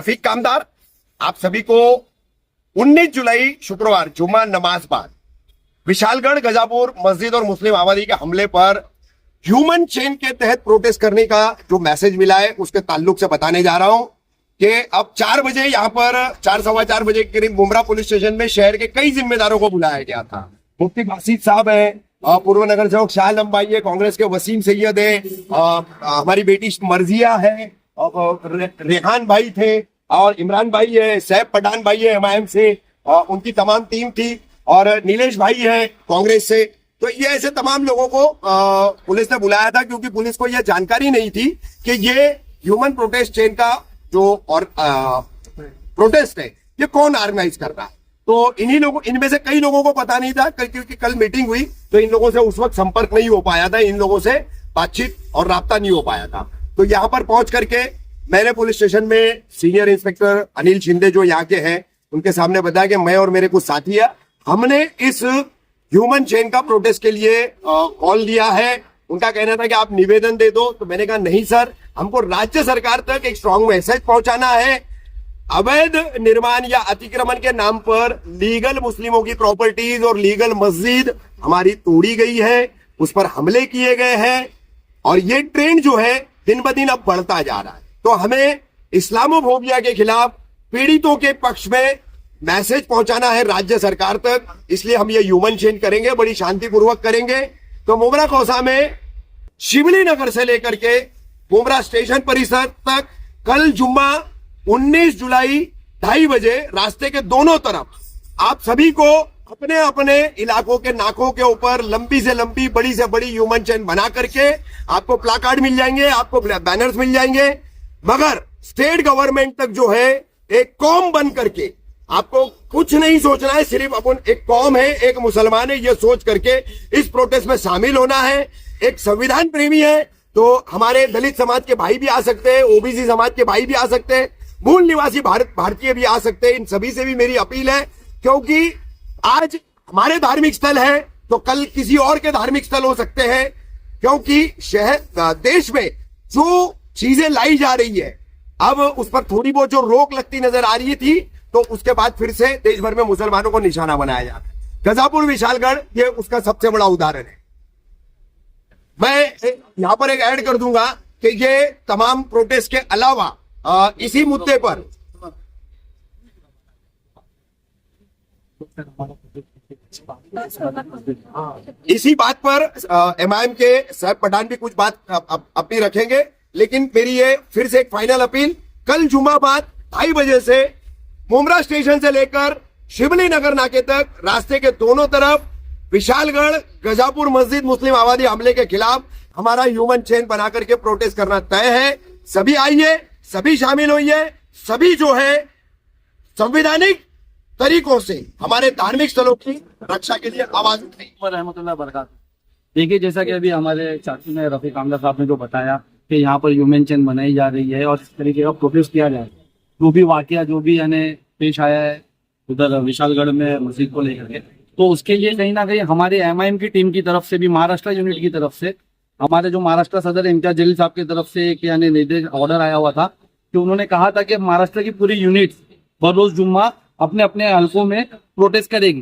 रफीक कामदार, आप सभी को 19 जुलाई शुक्रवार जुम्मा नमाज बाद विशालगढ़ गजापुर मस्जिद और मुस्लिम आबादी के हमले पर ह्यूमन चेन के तहत प्रोटेस्ट करने का जो मैसेज मिला है उसके ताल्लुक से बताने जा रहा हूं कि अब 4 बजे यहाँ पर 4-4:15 बजे के करीब मुमरा पुलिस स्टेशन में शहर के कई जिम्मेदारों को बुलाया गया था। मुफ्ती बासित साहब है, पूर्व नगर सेवक शाह आलम भाई है, कांग्रेस के वसीम सैयद है, हमारी बेटी मर्जिया है, रेहान भाई थे और इमरान भाई है, सैफ पठान भाई है एमआईएम से, उनकी तमाम टीम थी और नीलेश भाई है कांग्रेस से। तो ये ऐसे तमाम लोगों को पुलिस ने बुलाया था क्योंकि पुलिस को यह जानकारी नहीं थी कि ये ह्यूमन प्रोटेस्ट चेन का जो और प्रोटेस्ट है ये कौन ऑर्गेनाइज कर रहा है। तो इनमें से कई लोगों को पता नहीं था क्योंकि कल मीटिंग हुई तो इन लोगों से उस वक्त संपर्क नहीं हो पाया था, इन लोगों से बातचीत और राब्ता नहीं हो पाया था। तो यहाँ पर पहुंच करके मैंने पुलिस स्टेशन में सीनियर इंस्पेक्टर अनिल शिंदे जो यहाँ के हैं उनके सामने बताया कि मैं और मेरे कुछ साथी है, हमने इस ह्यूमन चेन का प्रोटेस्ट के लिए कॉल दिया है। उनका कहना था कि आप निवेदन दे दो, तो मैंने कहा नहीं सर, हमको राज्य सरकार तक एक स्ट्रॉन्ग मैसेज पहुंचाना है। अवैध निर्माण या अतिक्रमण के नाम पर लीगल मुस्लिमों की प्रॉपर्टीज और लीगल मस्जिद हमारी तोड़ी गई है, उस पर हमले किए गए हैं और ये ट्रेंड जो है दिन ब दिन अब बढ़ता जा रहा है। तो हमें इस्लामोफोबिया के खिलाफ पीड़ितों के पक्ष में मैसेज पहुंचाना है राज्य सरकार तक, इसलिए हम ये ह्यूमन चेन करेंगे, बड़ी शांतिपूर्वक करेंगे। तो मुमरा कौसा में शिवली नगर से लेकर के मुमरा स्टेशन परिसर तक कल जुम्मा 19 जुलाई 2:30 बजे रास्ते के दोनों तरफ आप सभी को अपने अपने इलाकों के नाकों के ऊपर लंबी से लंबी बड़ी से बड़ी ह्यूमन चेन बना करके आपको प्लाकार्ड मिल जाएंगे, आपको बैनर्स मिल जाएंगे, मगर स्टेट गवर्नमेंट तक जो है एक कौम बन करके आपको कुछ नहीं सोचना है, सिर्फ अपन एक कौम है, एक मुसलमान है, ये सोच करके इस प्रोटेस्ट में शामिल होना है। एक संविधान प्रेमी है तो हमारे दलित समाज के भाई भी आ सकते हैं, ओबीसी समाज के भाई भी आ सकते हैं, मूल निवासी भारतीय भी आ सकते हैं। इन सभी से भी मेरी अपील है क्योंकि आज हमारे धार्मिक स्थल है तो कल किसी और के धार्मिक स्थल हो सकते हैं, क्योंकि देश में जो चीजें लाई जा रही है अब उस पर थोड़ी बहुत जो रोक लगती नजर आ रही थी तो उसके बाद फिर से देश भर में मुसलमानों को निशाना बनाया जाता है। गजापुर विशालगढ़ ये उसका सबसे बड़ा उदाहरण है। मैं यहां पर एक ऐड कर दूंगा कि ये तमाम प्रोटेस्ट के अलावा इसी मुद्दे पर इसी बात पर एमआईएम के सैफ पठान भी कुछ बात अपनी रखेंगे, लेकिन मेरी ये फिर से एक फाइनल अपील, कल जुम्मा बाद 2:30 बजे से मुमरा स्टेशन से लेकर शिवली नगर नाके तक रास्ते के दोनों तरफ विशालगढ़ गजापुर मस्जिद मुस्लिम आबादी हमले के खिलाफ हमारा ह्यूमन चेन बना करके प्रोटेस्ट करना तय है। सभी आइए, सभी शामिल होइए, सभी जो है संवैधानिक तरीकों से हमारे धार्मिक स्थलों की रक्षा के लिए आवाज उठाएं। रहमतुल्लाह बरकातहू। देखिए, जैसा कि अभी हमारे चाचू ने रफीक कामदार साहब ने जो बताया कि यहाँ पर ह्यूमन चेन बनाई जा रही है और इस तरीके का प्रोटेस्ट किया जा रहा है, जो भी वाकया जो भी यानी पेश आया है उधर विशालगढ़ में मस्जिद को लेकर के, तो उसके लिए कहीं ना कहीं हमारे एमआईएम की टीम की तरफ से भी, महाराष्ट्र यूनिट की तरफ से, हमारे जो महाराष्ट्र सदर इम्तियाज जलील साहब की तरफ से एक यानी निर्देश ऑर्डर आया हुआ था कि उन्होंने कहा था कि महाराष्ट्र की पूरी यूनिट बरोज जुम्मा अपने अपने हल्कों में प्रोटेस्ट करेगी।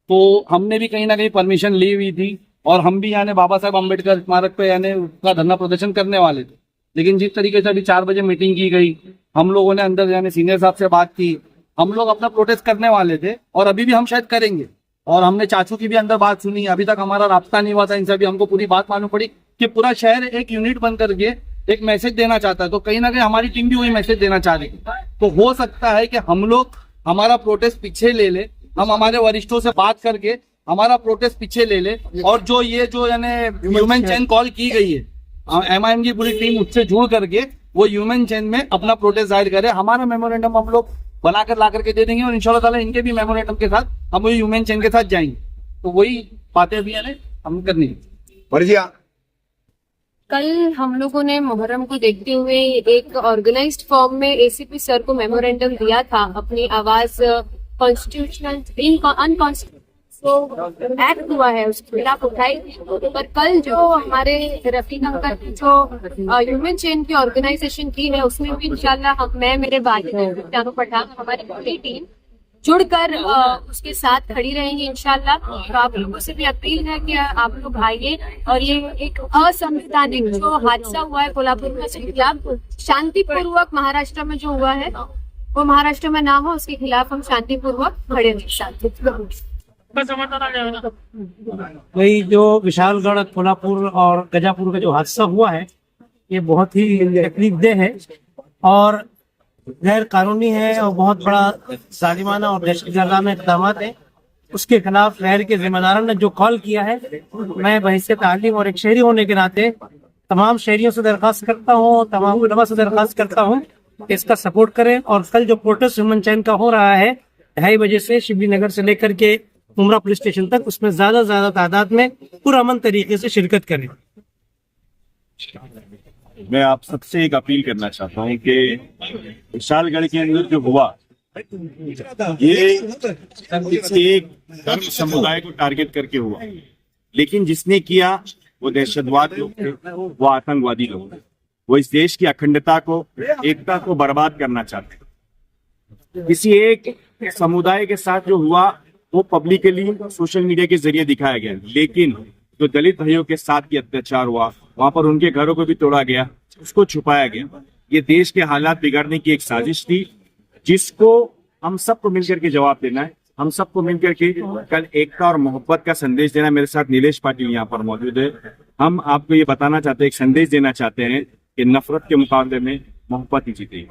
तो हमने भी कहीं ना कहीं परमिशन ली हुई थी और हम भी यानी बाबा साहब अम्बेडकर स्मारक पे यानी उसका धरना प्रदर्शन करने वाले थे, लेकिन जिस तरीके से अभी 4 बजे मीटिंग की गई, हम लोगों ने अंदर यानी सीनियर साहब से बात की, हम लोग अपना प्रोटेस्ट करने वाले थे और अभी भी हम शायद करेंगे। और हमने चाचू की भी अंदर बात सुनी, अभी तक हमारा राब्ता नहीं हुआ था इनसे, अभी हमको पूरी बात मालूम पड़ी कि पूरा शहर एक यूनिट बन करके एक मैसेज देना चाहता है। तो कहीं ना कहीं हमारी टीम भी वही मैसेज देना चाह रही है। तो हो सकता है कि हम लोग हमारा प्रोटेस्ट पीछे ले ले, हम हमारे वरिष्ठों से बात करके हमारा प्रोटेस्ट पीछे ले ले और जो यानी ह्यूमन चेन कॉल की गई है, एमआईएम की पूरी टीम उससे जुड़ करके वो ह्यूमन चेन में अपना प्रोटेस्ट जाहिर करे। हमारा मेमोरेंडम हम लोग बनाकर ला करके दे देंगे और इंशाल्लाह ताला इनके भी मेमोरेंडम के साथ हम वही ह्यूमन चेन के साथ जाएंगे। तो वही बातें भी है हम करनी है। कल हम लोगों ने मुहर्रम को देखते हुए एक ऑर्गेनाइज्ड फॉर्म में एसीपी सर को मेमोरेंडम दिया था अपनी आवाज कॉन्स्टिट्यूशनल जो एक्ट हुआ है उसके खिलाफ उठाई थी। पर कल जो हमारे रफीक अंकल ने जो ह्यूमन चेन की ऑर्गेनाइजेशन की है उसमें भी इंशाल्लाह मैं मेरे भाई चारों पठान हमारी पूरी टीम जुड़कर उसके साथ खड़ी रहेंगी इंशाल्लाह। तो आप लोगों से भी अपील है कि आप लोग आइए और ये एक असंवैधानिक जो हादसा हुआ है कोल्हापुर में उसके खिलाफ शांतिपूर्वक महाराष्ट्र में जो हुआ है वो महाराष्ट्र में ना हो, उसके खिलाफ हम शांतिपूर्वक खड़े रहें। शांति वही जो विशालगढ़, कोल्हापुर और गजापुर का जो हादसा हुआ है ये बहुत ही तकलीफदेह है और गैर कानूनी है और बहुत बड़ा जालिमाना और दहशतगर्दाना इक़दाम है। उसके खिलाफ शहर के जिम्मेदारों ने जो कॉल किया है, मैं बहैसियत आलिम और एक शहरी होने के नाते तमाम शहरियों से दरख्वास्त करता हूँ, तमाम उलमा से दरख्वास्त करता हूँ कि इसका सपोर्ट करें। और कल जो प्रोटेस्ट ह्यूमन चैन का हो रहा है 2:30 बजे से शिवली नगर से लेकर के उमरा पुलिस स्टेशन तक, उसमें ज्यादा तादाद में पुरअमन तरीके से शिरकत करें। मैं आप सबसे एक अपील करना चाहता हूँ कि विशालगढ़ के अंदर जो हुआ ये एक धर्म समुदाय को टारगेट करके हुआ, लेकिन जिसने किया वो दहशतवाद लोग थे, वो आतंकवादी लोग थे, वो इस देश की अखंडता को, एकता को बर्बाद करना चाहते थे। किसी एक समुदाय के साथ जो हुआ वो पब्लिकली सोशल मीडिया के जरिए दिखाया गया, लेकिन जो दलित भाइयों के साथ की अत्याचार हुआ, वहां पर उनके घरों को भी तोड़ा गया, उसको छुपाया गया। ये देश के हालात बिगाड़ने की एक साजिश थी जिसको हम सबको मिलकर के जवाब देना है। हम सबको मिलकर के कल एकता और मोहब्बत का संदेश देना। मेरे साथ नीलेश पाटिल यहाँ पर मौजूद है। हम आपको ये बताना चाहते हैं, एक संदेश देना चाहते हैं कि नफरत के मुकाबले में मोहब्बत ही जीतेगी।